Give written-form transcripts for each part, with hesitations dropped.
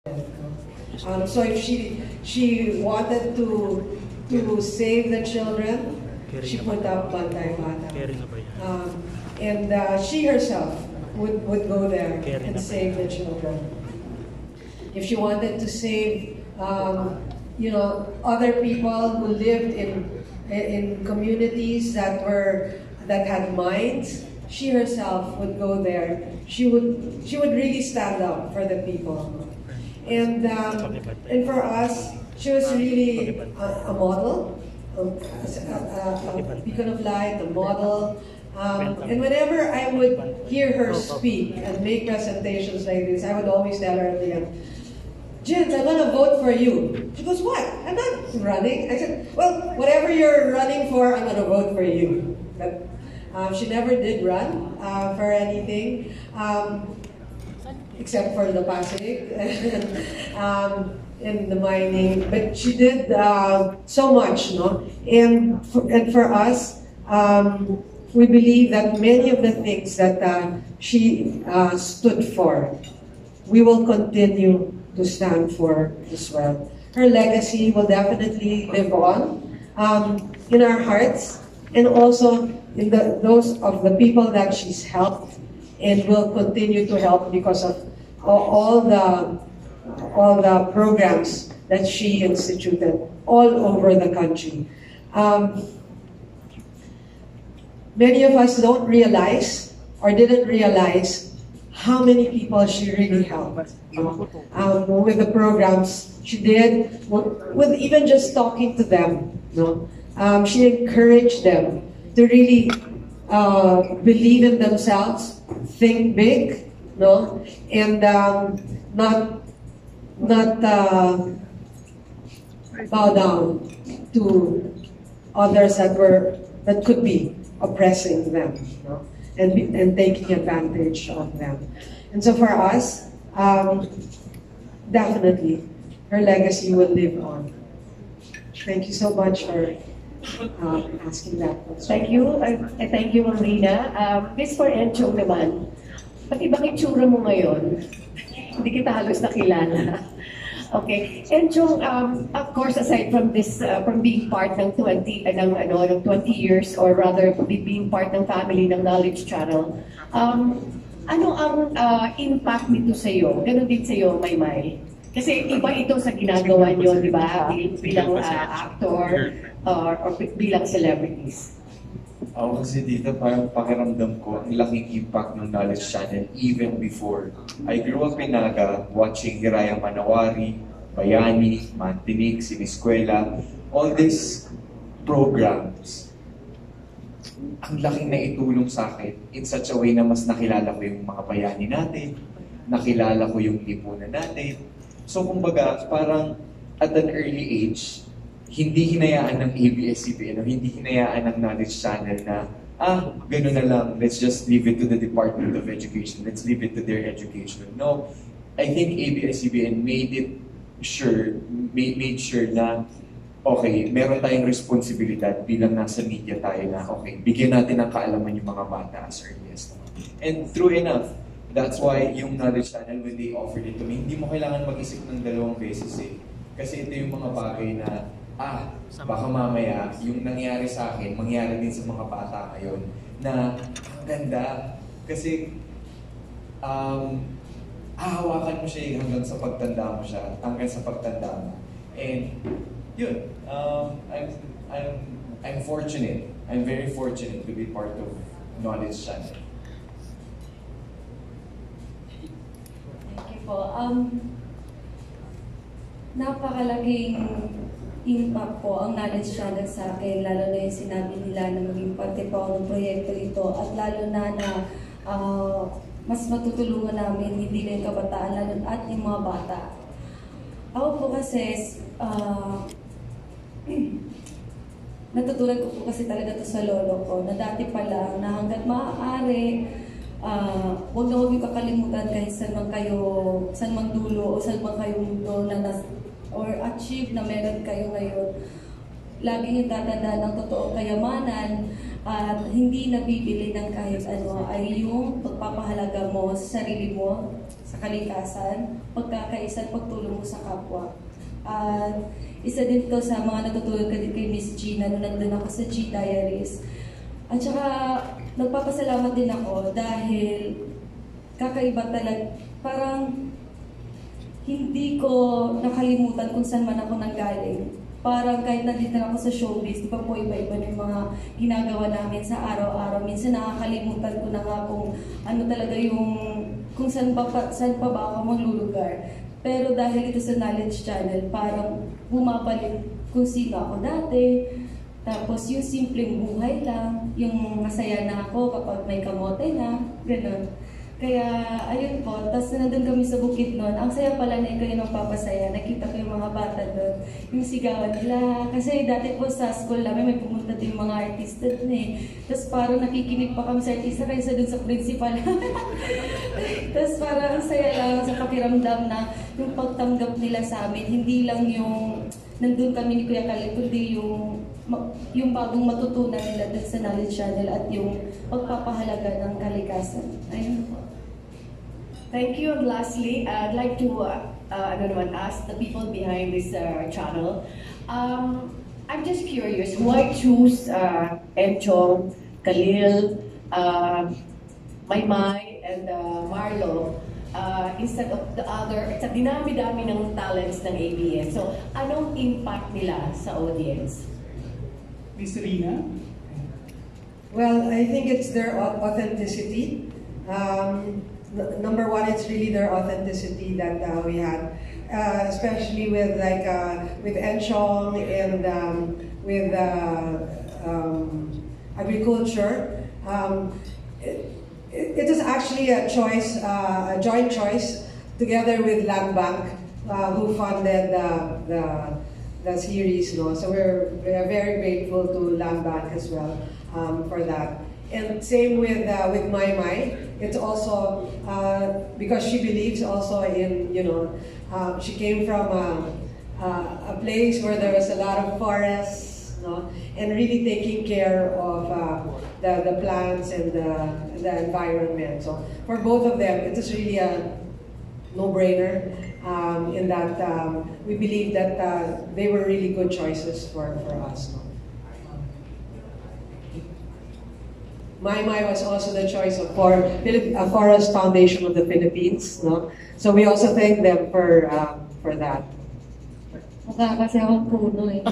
So if she wanted to save the children, she put up Bantay Bata. And she herself would go there and save the children. If she wanted to save, other people who lived in communities that had mines, she herself would go there. She would really stand up for the people. And for us, she was really a model, a beacon of light, a model. And whenever I would hear her speak and make presentations like this, I would always tell her at the end, "Jens, I'm going to vote for you." She goes, "What? I'm not running." I said, "Well, whatever you're running for, I'm going to vote for you." But she never did run for anything. Except for the Pasig and the mining, but she did so much, no? And for us, we believe that many of the things that she stood for, we will continue to stand for as well. Her legacy will definitely live on in our hearts, and also in those of the people that she's helped and will continue to help because of all the programs that she instituted all over the country. Many of us don't realize or didn't realize how many people she really helped with the programs she did, with even just talking to them. She encouraged them to really believe in themselves, think big, and not bow down to others that could be oppressing them, and taking advantage of them. And so for us, definitely, her legacy will live on. Thank you so much for asking that question. Thank you. Thank you, Ma'am Rina. Miss for Enchong naman, pag ibang itsura mo ngayon, hindi kita halos nakilala. Okay. Enchong, of course, aside from this, from being part ng 20 years, or rather being part ng family ng Knowledge Channel, ano ang impact nito sa iyo? Ganon din sa iyo, Maymay. Kasi iba ito sa ginagawa niyo, di ba? Bilang actor or bilang celebrities. Ako kasi dito parang pakiramdam ko ang laking impact ng Knowledge Channel even before. I grew up in Naga watching Hiraya Manawari, Bayani, Mantinig, Siniskwela, all these programs. Ang laking naitulong sa akin in such a way na mas nakilala ko yung mga bayani natin, nakilala ko yung lipunan natin. So kumbaga, parang at an early age, hindi hinayaan ng ABS-CBN o hindi hinayaan ng Knowledge Channel na, gano'n na lang, let's just leave it to the Department of Education, let's leave it to their education. No, I think ABS-CBN made sure na, okay, meron tayong responsibilidad bilang nasa media tayo na, okay, bigyan natin ng kaalaman yung mga bata as early as now. And true enough, that's why yung Knowledge Channel, when they offered it to me, hindi mo kailangan mag-isip ng 2 beses eh. Kasi ito yung mga bagay na, baka mamaya, yung nangyari sa akin, mangyari din sa mga bata ngayon, na ang ganda. Kasi, hahawakan mo siya hanggang sa pagtanda mo siya, hanggang sa pagtanda mo. And, yun, I'm fortunate, I'm very fortunate to be part of Knowledge Channel. Thank you po. Napakalaking impact po ang Knowledge Channel sa akin, lalo na yung sinabi nila na maging parte po ang proyekto ito, at lalo na mas matutulungan namin hindi lang yung kabataan lalo at yung mga bata. Ako po kasi natutunan ko po kasi talaga to sa lolo ko na dati pa lang na hanggat maaari huwag na huwag yung kakalimutan kahit saan man dulo o saan man kayo mundo na or achieve na meron kayo ngayon. laging yung tatanda ng totoong kayamanan at hindi nabibili ng kahit ano ay yung pagpapahalaga mo sa sarili mo, sa kalikasan, pagkakaisa at pagtulong mo sa kapwa. At isa din to sa mga natutulog ka din kay Miss Gina nung nandun ako sa G Diaries. At saka nagpapasalamat din ako dahil kakaiba talaga, parang hindi ko nakalimutan kung saan man ako nanggaling. Parang kahit nandito na ako sa showbiz, di ba po iba-iba na yung mga ginagawa namin sa araw-araw. Minsan nakakalimutan ko na nga kung ano talaga yung, kung saan pa ba ako maglulugar. Pero dahil ito sa Knowledge Channel, parang bumabalik kung sino ako dati. Tapos yung simpleng buhay lang, yung masaya na ako kapag may kamote na, gano'n. Kaya, ayun po, tapos nandun kami sa bukid noon. Ang saya pala na kayo nang papasaya. Nakita ko yung mga bata doon, yung sigawan nila. Kasi dati po sa school namin, may pumunta din yung mga artista doon eh. Tapos parang nakikinig pa kami sa artista kaysa doon sa principal. Tapos parang ang saya lang sa pakiramdam na yung pagtanggap nila sa amin, hindi lang yung nandun kami ni Kuya Khalid, kundi yung bagong matutunan nila doon sa Knowledge Channel at yung pagpapahalaga ng kalikasan. Ayun po. Thank you. And lastly, I'd like to ask the people behind this channel. I'm just curious, why choose Enchong, Khalil, Maymay, and Marlo instead of the other, sa dinami-dami ng talents ng ABS? So, anong impact nila sa audience? Miss Rina? Well, I think it's their authenticity. Number one, it's really their authenticity that we had, especially with with Enchong and with agriculture. It is actually a choice, a joint choice, together with Land Bank, who funded the series. No? So we're very grateful to Land Bank as well for that. And same with Maymay. It's also because she believes also in, she came from a place where there was a lot of forests, no? And really taking care of the plants and the environment. So for both of them, it is really a no-brainer in that we believe that they were really good choices for us. No? Maymay was also the choice of Forest Foundation of the Philippines. No? So we also thank them for that. Mukha kasi akong puno eh.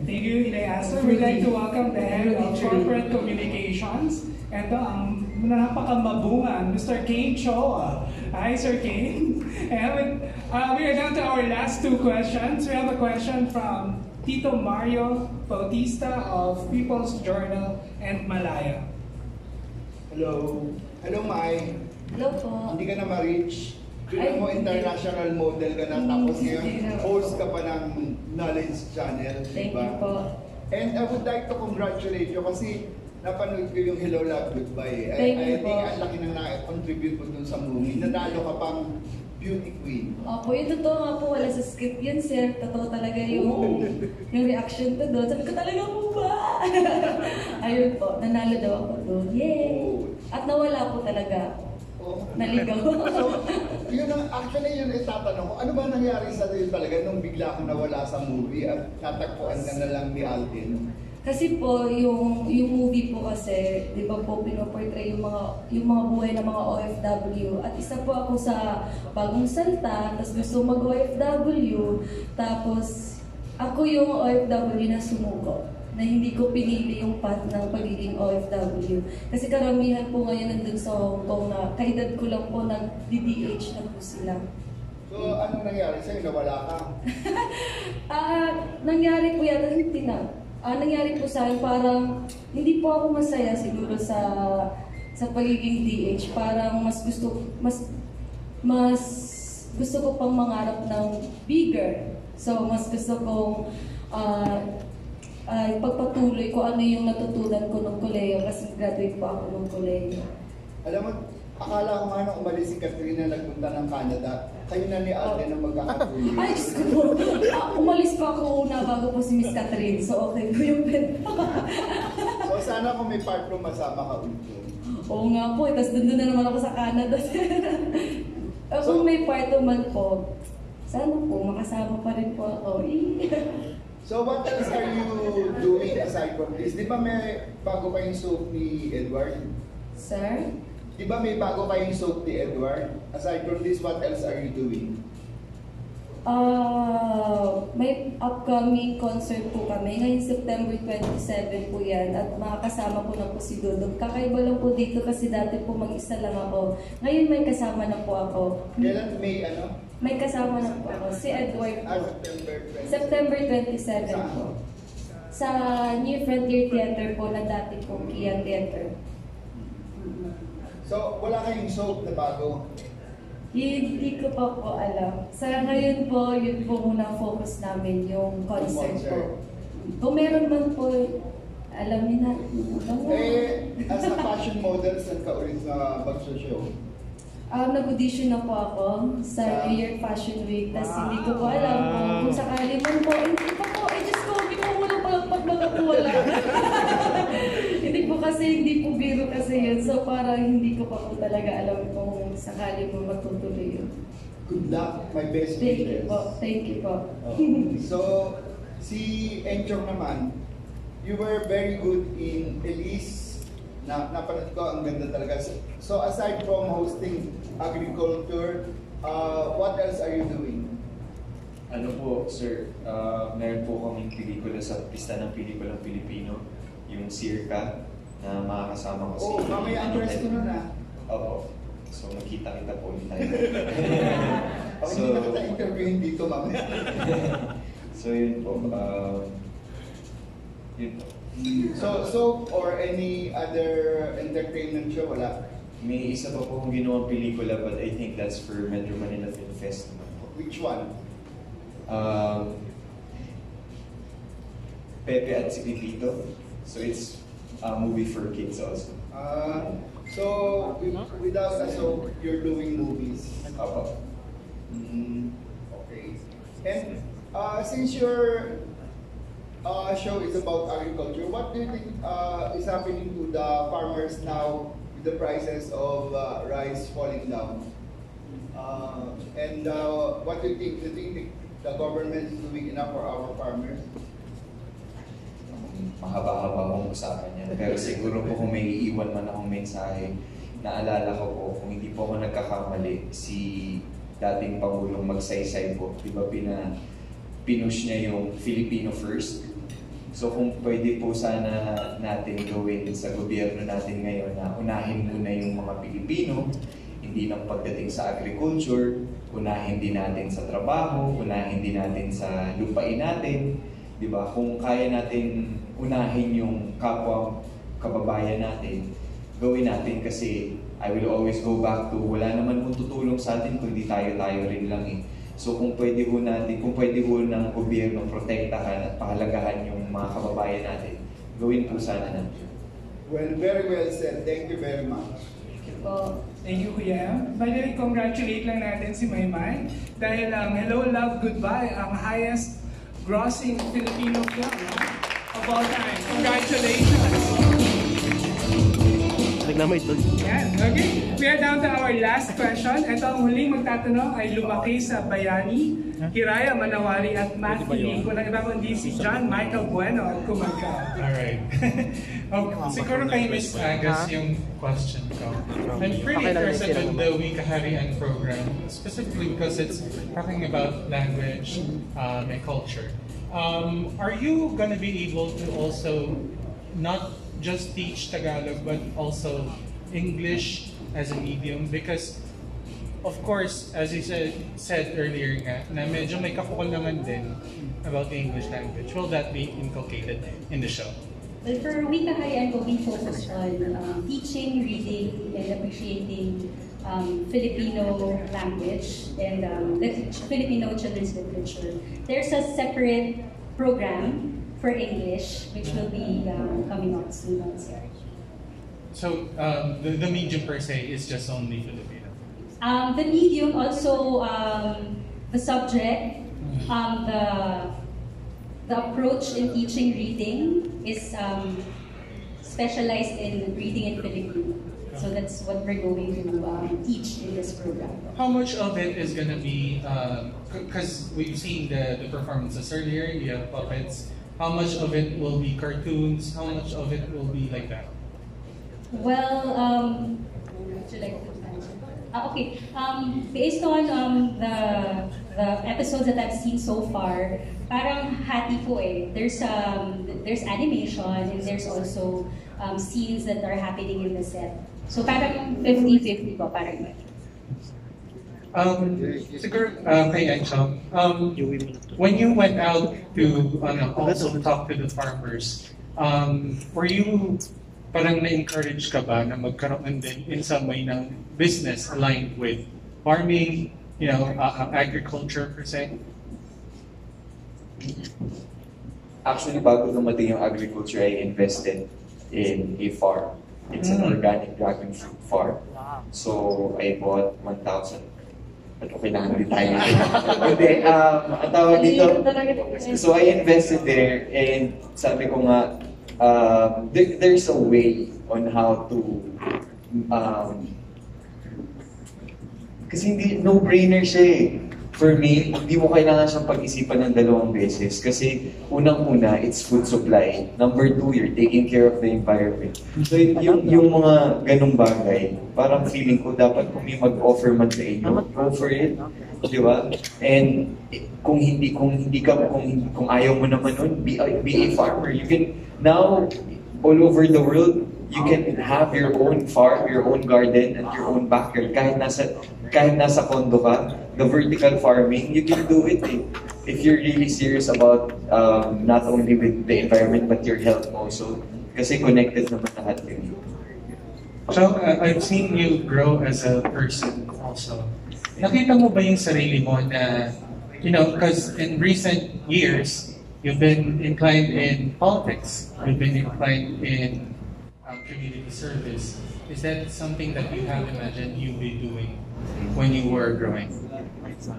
Thank you, Inay Astor. We'd like to welcome the head of corporate communications. Ito ang napakamabungan, Mr. Kane Cho. Hi, Sir Kane. And we are down to our last two questions. We have a question from Tito Mario Bautista of People's Journal and Malaya. Hello. Hello, Mai. Hello po. Hindi ka na ma-reach. Tignan mo, international model ka na. Tapos ngayon, host ka pa ng Knowledge Channel. Thank diba? you po. And I would like to congratulate you kasi napanood ko yung Hello, Love, Goodbye. I think ang laki nang na-contribute mo dun sa movie. Nadalo ka pang beauty queen. Opo, yung totoo nga po, wala sa script yun, sir. Totoo talaga yung reaction ko doon. Sabi ko talaga po ba? Ayun po, nanalo daw ako doon. Yay! At nawala po talaga ako. Naligaw. Yun ang, actually, yun itatanong ko. Ano ba nangyari sa iyo talaga nung bigla kang nawala sa movie at natagpuan ka na lang ni Alden? Kasi po, yung movie po kasi, di ba po, pinoportray yung mga buhay ng mga OFW. At isa po ako sa bagong salta, tapos gusto mag-OFW. Tapos, ako yung OFW na sumuko. Na hindi ko pinili yung path ng pagiging OFW. Kasi karamihan po ngayon nandun sa Hong Kong na kaedad ko lang po nag-DDH na po sila. So, anong nangyari sa'yo? Nawala ka? Nangyari po yata, hindi na. Nangyari po sa akin, parang hindi po ako masaya siguro sa pagiging DH. Parang mas gusto ko pang mangarap ng bigger. So, mas gusto kong pagpatuloy ko ano yung natutunan ko ng koleyo kasi graduate po ako ng koleyo. Alam mo, Akala ko nga nung umalis si Katrina nagpunta ng Canada, kayo na ni Alden ang magkakatuloy. Ay, Diyos ko po. Umalis pa ako una bago po si Miss Catherine. So, okay po yung pet. So sana kung may part room, masama ka ulit. Oo nga po. Tapos doon na naman ako sa Canada. Kung may part man po, sana po makasama pa rin po ako. So what else are you doing aside from this? Di ba may bago kayong soap ni Edward? Sir? Di ba may bago kayong soap ni Edward? Aside from this, what else are you doing? May upcoming concert po kami. Ngayon September 27 po yan. At makakasama po na po si Dudong. Kakaiba lang po dito kasi dati po mag-isa lang ako. Ngayon may kasama na po ako. Kailan may ano? May kasama na po ako. Si Edward po. September 27. September 27 po. Sa New Frontier Theater po na dati po Kia Theater. So wala kayong soap na bago? Hindi ko pa po alam. Sa ngayon po, yun po muna focus namin, yung concert po. Kung meron man po, alam niyo na. As a fashion model, saan ka ulit na mag-show? Nag-audition na po ako sa New York Fashion Week. Tapos hindi ko po alam kung sakali man po. Hindi pa po, Diyos ko, hindi po muna palagpag mga po wala. Hindi po biro kasi yun. So parang hindi ko pa po talaga alam kung sakali mo matutuloy yun. Good luck, my best wishes. Thank you po. So, si Enchong naman, you were very good in Elise. Napanood ko, ang ganda talaga. So, aside from hosting agriculture, what else are you doing? Ano po, sir, meron po kaming pelikula sa pista ng pelikulang Pilipino, yung Circa, na makakasama ko si... Oh, mamaya ang press ko nun Opo. So, makita-kita po ulit tayo. Hindi na kita interviewin dito, mamaya. So, yun po. Yun po. So, or any other entertainment show, wala? May isa pa po kong ginawang pelikula, but I think that's for Metro Manila Film Fest naman po. Which one? Pepe at si Pipito. So, it's a movie for kids also. So, without us, so you're doing movies. Opo. Okay. And since your show is about agriculture, what do you think is happening to the farmers now with the prices of rice falling down? And what do you think? Do you think the government is doing enough for our farmers? Mahaba-haba kong usapan yan. Pero siguro po kung may iiwan man akong mensahe, naalala ko po, kung hindi po ako nagkakamali, si dating Pangulong Magsaysay po, di ba pinush niya yung Filipino first? So kung pwede po sana natin gawin sa gobyerno natin ngayon na unahin muna yung mga Pilipino, hindi lang pagdating sa agriculture, unahin din natin sa trabaho, unahin din natin sa lupain natin, di ba? Kung kaya natin unahin yung kapwa kababayan natin, gawin natin kasi I will always go back to wala naman kung tutulong sa atin kundi tayo-tayo rin lang eh. So kung pwede ho natin, kung pwede ho ng gobyerno protektahan at pahalagahan yung mga kababayan natin, gawin po sana natin. Well, very well said. Thank you very much. Thank you, Kuya. By the way, congratulate lang natin si Maymay dahil Hello, Love, Goodbye ang highest grossing Filipino film of all time. Congratulations! Yan. Okay, we are down to our last question. Ito ang huling magtatanong ay lumaki sa Bayani, Hiraya, Manawari at Matili. Kung iba kundi si John Michael Bueno at Kumagka. Alright. Siguro kay Miss Agus yung question ko. I'm pretty interested in the Wikaharian program, specifically because it's talking about language and culture. Are you going to be able to also not just teach Tagalog but also English as a medium? Because of course, as you said earlier nga, na medyo may kakulangan din about the English language. Will that be inculcated in the show? Well, for Wikaharian, we focus on teaching, reading, and appreciating Filipino language and Filipino children's literature. There's a separate program for English, which will be coming out soon also. So the medium per se is just only Filipino. The medium also, the subject, the approach in teaching reading is specialized in reading in Filipino. So that's what we're going to teach in this program. How much of it is going to be, because we've seen the performances earlier, you have puppets. How much of it will be cartoons? How much of it will be like that? Well, would you like to answer? Okay. Based on the episodes that I've seen so far, parang hati po eh. There's animation and there's also scenes that are happening in the set. So parang 50-50 po, parang. Siguro kay Enchong, when you went out to also talk to the farmers, were you parang na-encourage ka ba na magkaroon din in some way ng business aligned with farming, agriculture per se? Actually, bago dumating yung agriculture, I invested in a farm. It's an organic dragon fruit farm. So, I bought 1,000. At kailangan din tayo. Hindi, ang tawag dito. So, I invested there and sabi ko nga, there's a way on how to kasi hindi, no-brainer siya eh. For me, hindi mo kailangan siyang pag-isipan ng 2 beses kasi unang-una, it's food supply. Number 2, you're taking care of the environment. So yung mga ganong bagay, parang feeling ko dapat kung may mag-offer man sa inyo, go for it. Di ba? And kung ayaw mo naman nun, be a farmer. You can, now, all over the world, you can have your own farm, your own garden, and your own backyard. Kahit nasa condo ka, the vertical farming, you can do it eh. If you're really serious about not only with the environment but your health also. Kasi connected naman lahat yun. So, I've seen you grow as a person also. Nakita mo ba yung sarili mo na, because in recent years, you've been inclined in politics, you've been inclined in community service. Is that something that you have imagined you'd be doing when you were growing?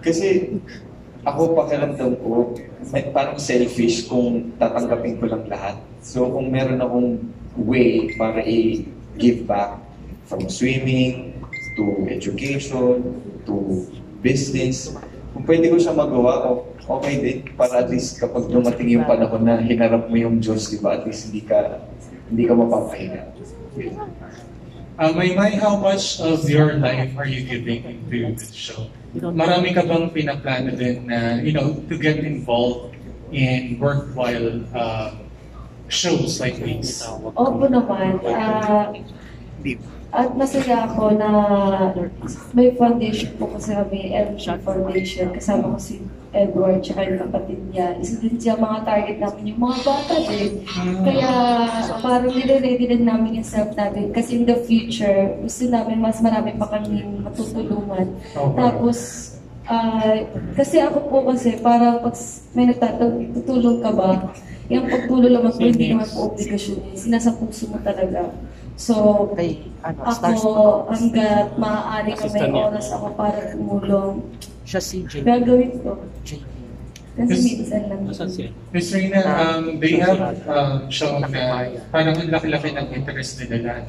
Kasi ako pakiramdam ko, parang selfish kung tatanggapin ko lang lahat. So kung meron akong way para i-give back from swimming, to education, to business, kung pwede ko siya magawa, okay din. Para at least kapag dumating yung panahon na hinarap mo yung Diyos, di ba? At least hindi ka mapapahinga. Maymay, how much of your life are you giving into this show? Marami ka bang pinaplano din na, to get involved in worthwhile shows like these? Opo naman. At masaya ako na may foundation po kasi kami, Entrata Foundation. Kasama ko si Edward tsaka yung kapatid niya. Isa din siya mga target namin, yung mga bata din. Kaya parang nire-ready din namin yung self natin. Kasi in the future, gusto namin mas marami pa kaming matutulungan. Tapos, kasi ako po kasi parang pag may tutulong ka ba, yung pagtulong naman po hindi naman po obligasyon. Sinasa puso mo talaga. So, ako hanggat maaari na may oras ako para tumulong, gagawin ko. Kasi minsan lang. Ms. Reyna, they have shown na parang ang laki-laki ng interest nila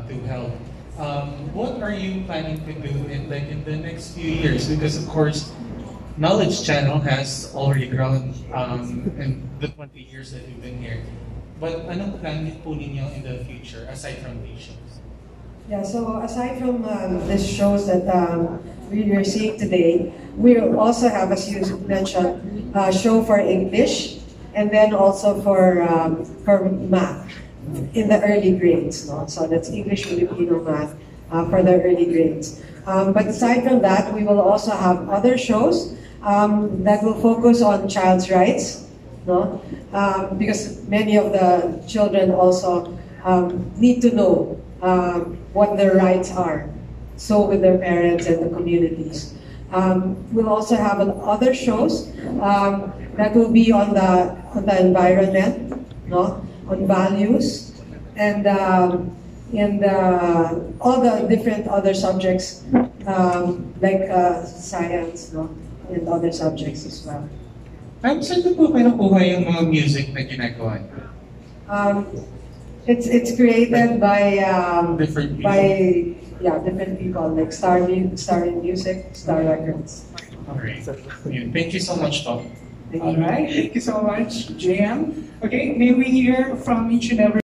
to help. What are you planning to do in the next few years? Because of course, Knowledge Channel has already grown in the 20 years that you've been here. But anong plan po ninyo in the future aside from these shows? Yeah, so aside from these shows that we are seeing today, we also have, as you mentioned, a show for English and then also for math in the early grades. No? So that's English, Filipino, math for the early grades. But aside from that, we will also have other shows that will focus on child's rights. No? Because many of the children also need to know what their rights are, so with their parents and the communities. We'll also have other shows that will be on the environment, no? On values, and in all the different other subjects, like science, no? And other subjects as well. Saan po kayo nakuha yung mga music na ginagawa niyo? It's created by Different people. different people like Star in Music, Star Records. Alright. Thank you so much, Tom. All right, thank you so much, JM. Okay, may we hear from each and every